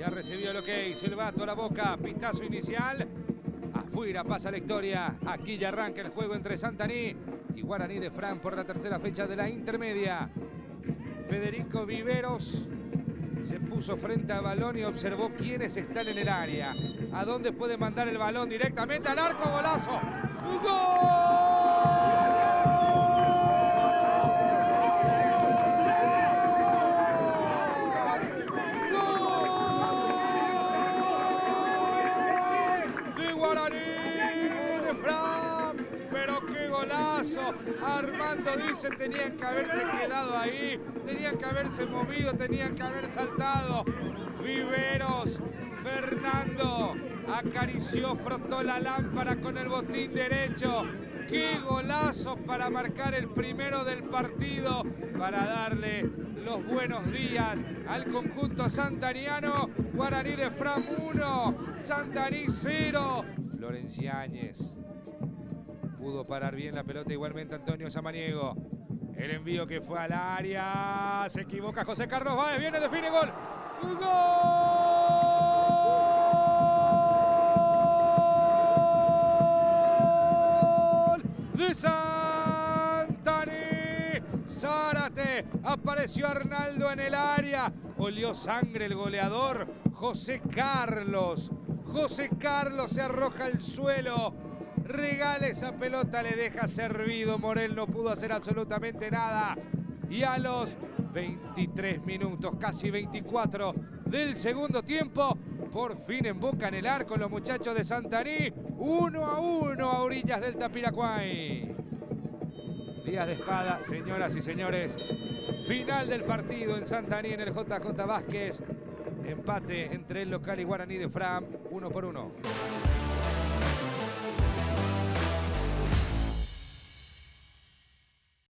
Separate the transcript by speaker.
Speaker 1: Ya recibió el ok, silbato a la boca, pitazo inicial. Afuera pasa la historia. Aquí ya arranca el juego entre Santaní y Guaraní de Fram por la tercera fecha de la intermedia. Federico Viveros se puso frente al balón y observó quiénes están en el área. A dónde puede mandar el balón directamente al arco. ¡Golazo! ¡Gol! Armando dice, tenían que haberse quedado ahí, tenían que haberse movido, tenían que haber saltado. Viveros, Fernando, acarició, frotó la lámpara con el botín derecho. ¡Qué golazo para marcar el primero del partido! Para darle los buenos días al conjunto santaniano. Guaraní de Fram 1, Santaní 0. Florencia Áñez pudo parar bien la pelota igualmente Antonio Samaniego. El envío que fue al área. Se equivoca José Carlos Báez. Viene, define, gol. ¡Gol! De Santaní. Zárate. Apareció Arnaldo en el área. Olió sangre el goleador. José Carlos. José Carlos se arroja al suelo. Regala esa pelota, le deja servido. Morel no pudo hacer absolutamente nada. Y a los 23 minutos, casi 24 del segundo tiempo, por fin embocan el arco los muchachos de Santaní. 1-1 a orillas del Tapiracuay. Días de espada, señoras y señores. Final del partido en Santaní, en el JJ Vázquez. Empate entre el local y Guaraní de Fram, 1-1.